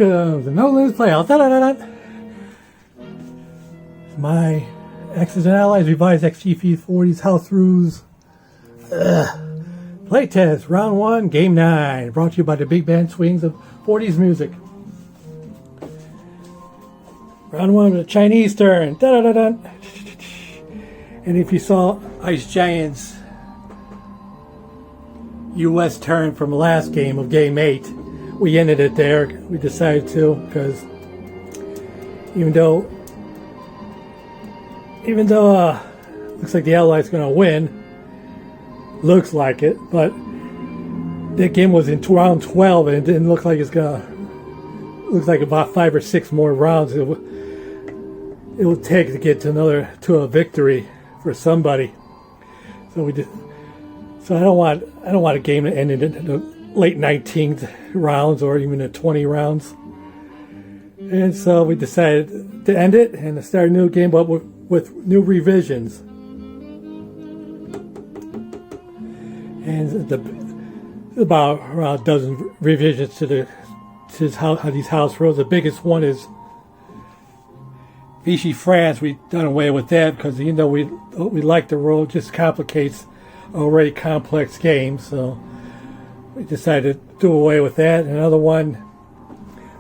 Welcome to NOLIMIT'S Playhouse. My Exes and Allies revised EX-E-G40's house rules. Playtest, round 1, game 9. Brought to you by the big band swings of 40s music. Round 1 with a Chinese turn. And if you saw ICEGIANT's US turn from the last game of game 8, we ended it there. We decided to, because even though looks like the Allies going to win, looks like it, but that game was in round 12 and it didn't look like it's gonna. Looks like about 5 or 6 more rounds it will take to get to a victory for somebody. So we did. So I don't want a game to end in the late 19th rounds or even the 20 rounds. And so we decided to end it and to start a new game, but with new revisions. And about around a dozen revisions to these house rules. The biggest one is Vichy France. We've done away with that because even though we like the rule, it just complicates already complex games. So we decided to do away with that. Another one,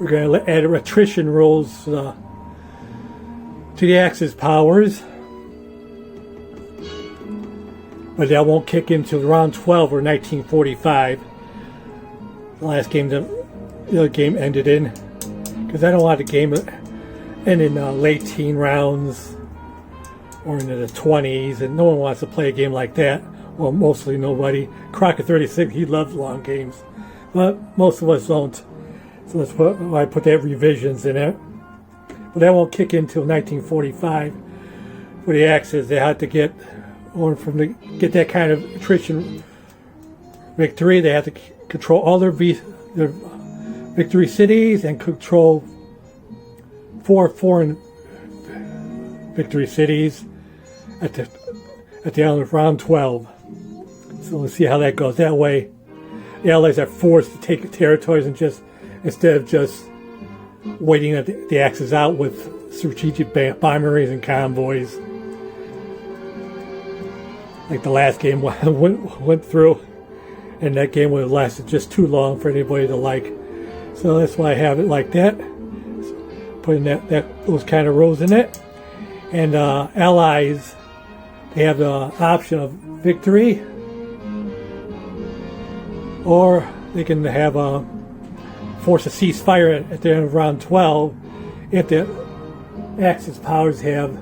we're going to add attrition rules to the Axis powers, but that won't kick into round 12 or 1945. The last game the other game ended in, because I don't want the game end in late teen rounds or into the 20s, and no one wants to play a game like that. Well, mostly nobody. Crockett 36, he loves long games, but most of us don't. So that's why I put that revisions in it. But that won't kick in until 1945. For the Axis, they had to get that kind of attrition victory. They had to control all their victory cities and control 4 foreign victory cities at the end of round 12. So let's see how that goes. That way, the Allies are forced to take territories and instead of just waiting the Axis out with strategic bomberies and convoys, like the last game went through, and that game would have lasted just too long for anybody to like. So that's why I have it like that, putting those kind of rules in it. And Allies, they have the option of victory, or they can have force a ceasefire at the end of round 12 if the Axis powers have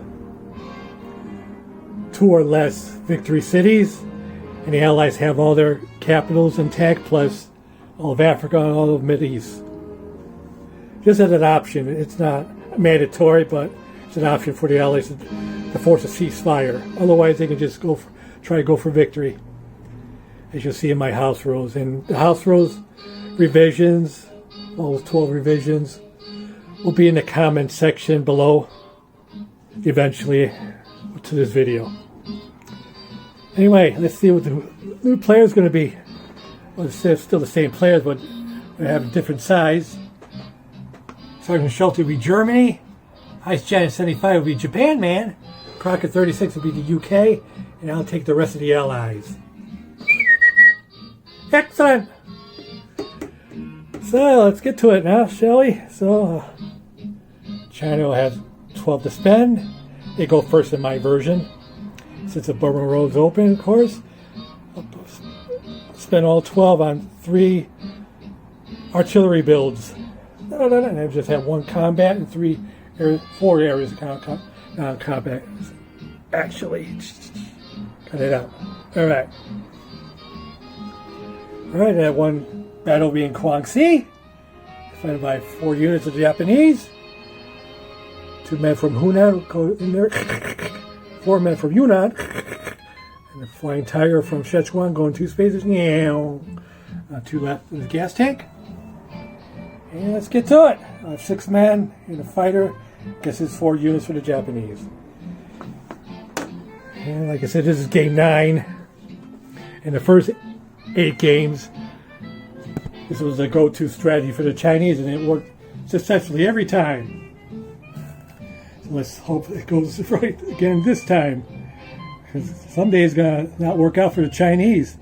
2 or less victory cities, and the Allies have all their capitals intact, plus all of Africa and all of the Mideast. Just as an option. It's not mandatory, but it's an option for the Allies to force a ceasefire. Otherwise, they can just try to go for victory, as you'll see in my house rules. And the house rules revisions, all those 12 revisions, will be in the comment section below eventually to this video. Anyway, let's see what the new player is going to be. Well, it's still the same players, but they have a different size. Sergeant SHULTZIE will be Germany. ICEGIANT 75 will be Japan, man. Crockett 36 will be the UK, and I'll take the rest of the Allies. Excellent! So, let's get to it now, shall we? So, China will have 12 to spend. They go first in my version, since the Burma Road's open, of course. I'll spend all 12 on 3 artillery builds. And I just have 1 combat and 4 areas of non-combat. Actually, cut it out. Alright. Alright, I have 1 battle being Guangxi, defended by 4 units of Japanese. 2 men from Hunan go in there. 4 men from Yunnan. And the Flying Tiger from Sichuan going 2 spaces. 2 left in the gas tank. And let's get to it. I have 6 men in a fighter. Guess it's 4 units for the Japanese. And like I said, this is game 9. In the first 8 games, this was a go-to strategy for the Chinese, and it worked successfully every time. So let's hope it goes right again this time. Because someday it's going to not work out for the Chinese.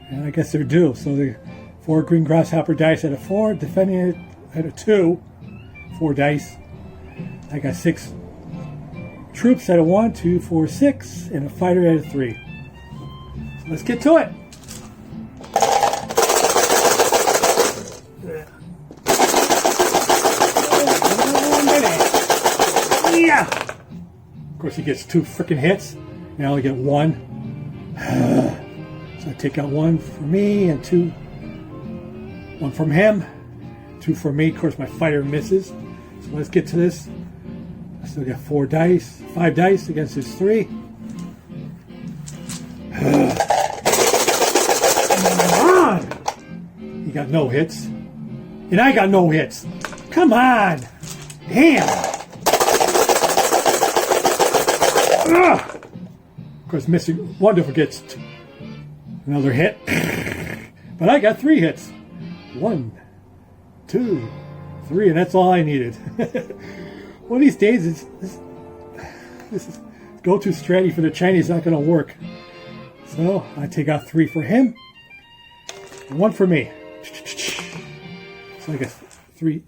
And I guess they're due. So the 4 green grasshopper dice at a 4, defending it at a 2. 4 dice. I got 6 troops at a 1, 2, 4, 6, and a fighter at a 3. So let's get to it. Yeah. Of course, he gets 2 freaking hits. Now I only get 1. So I take out 1 for me and 2. 1 from him. 2 for me. Of course, my fighter misses. So let's get to this. I still got 4 dice. 5 dice against his 3. Come on! He got no hits. And I got no hits. Come on! Damn! Ugh. Of course, missing Wonderful gets another hit. But I got 3 hits. 1, 2, 3, and that's all I needed. One of these days, this is go-to strategy for the Chinese not going to work. So I take out 3 for him, and 1 for me. So I got 3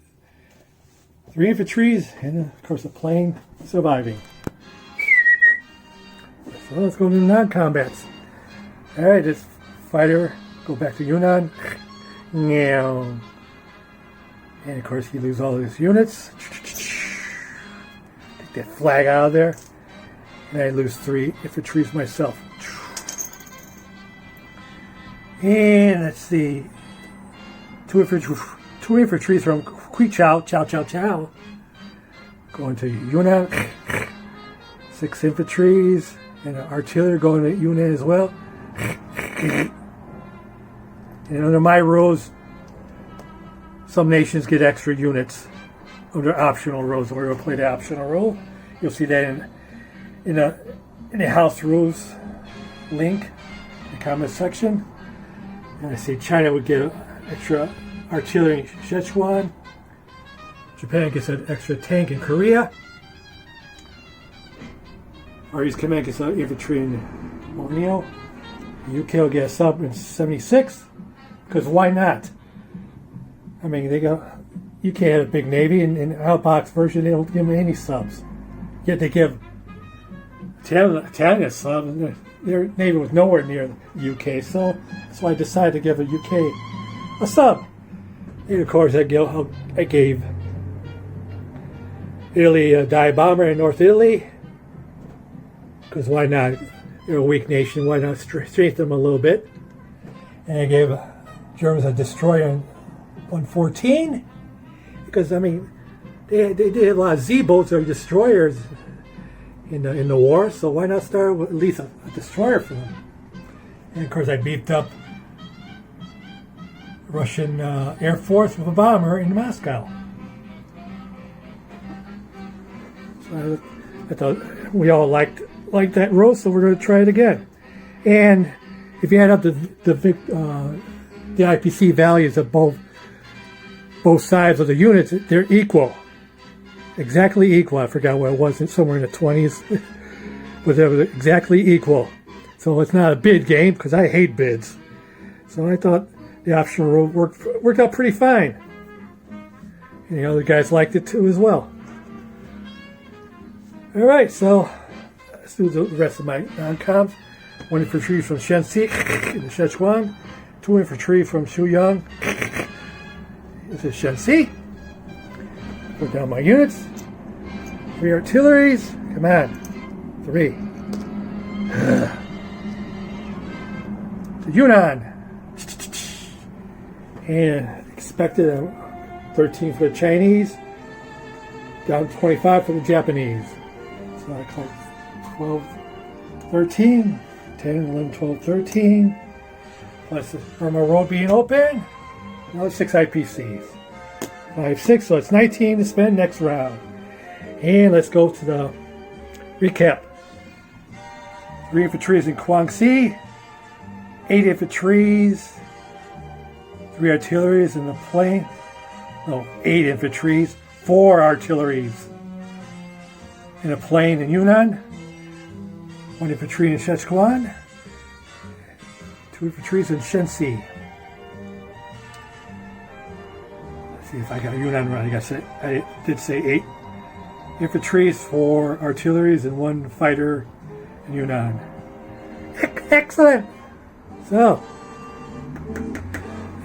infantries, and of course a plane surviving. So let's go to the non-combats. All right, this fighter go back to Yunnan. Meow. And of course, he loses all his units. Take that flag out of there. And I lose 3 infantries myself. And let's see. 2 infantries from Quichao, Chow. Going to Yunnan. 6 infantries. And an artillery going to Yunnan as well. And under my rules, some nations get extra units under optional rules. We're going to play the optional rule. You'll see that in the house rules link in the comment section. And I see China would get extra artillery in Sichuan. Japan gets an extra tank in Korea. Far East Command gets infantry in Borneo. The UK will get a sub in 76. Because why not? I mean, they got UK had a big navy, and in the outbox version they don't give them any subs. Yet they give Italian a sub, and their navy was nowhere near the UK, so that's why I decided to give the UK a sub. And of course, I gave Italy a dive bomber in North Italy. Because why not? They're a weak nation. Why not strengthen them a little bit? And I gave Germans a destroyer in 114. Because, I mean, they did a lot of Z-boats or destroyers in the war. So why not start with at least a destroyer for them? And, of course, I beefed up Russian Air Force with a bomber in Moscow. So I thought we all liked that rule, so we're going to try it again. And if you add up the IPC values of both sides of the units, they're equal, exactly equal. I forgot what it was, somewhere in the 20s, but they were exactly equal. So it's not a bid game because I hate bids. So I thought the optional rule worked out pretty fine, and the other guys liked it too as well. All right, so let's do the rest of my non-coms. 1 infantry from Shenxi in the Sichuan. 2 infantry from Shuyang. This is Shenxi. Put down my units. 3 artilleries. Come on. 3. To Yunnan. And expected a 13 for the Chinese. Down 25 for the Japanese. So I call 12, 13, 10, 11, 12, 13. Plus the Burma Road being open. Another 6 IPCs. 5, 6, so it's 19 to spend next round. And let's go to the recap. 3 infantries in Guangxi. 8 infantries. 3 artilleries in the plain. Oh, 8 infantries, 4 artilleries in a plane in Yunnan, 1 infantry in Sichuan, 2 infantries in Shenxi. Let's see if I got Yunnan right. I did say 8 infantries, 4 artilleries, and 1 fighter in Yunnan. Excellent! So,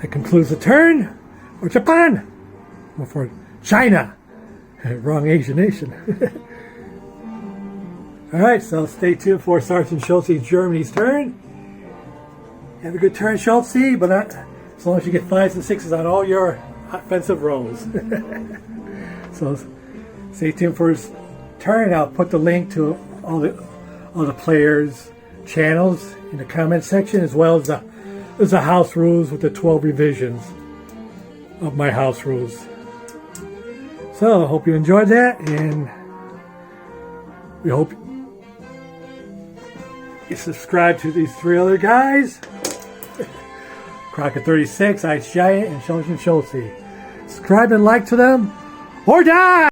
that concludes the turn for Japan. Well, for China. Wrong Asian nation. Alright, so stay tuned for Sergeant Schultzie's Germany's turn. Have a good turn, Schultzie, but not as long as you get 5s and 6s on all your offensive rolls. So stay tuned for his turn. I'll put the link to all the players' channels in the comment section, as well as the house rules with the 12 revisions of my house rules. So I hope you enjoyed that, and we hope you subscribe to these 3 other guys. Crockett 36, Ice Giant, and Schultzie. Subscribe and like to them, or die!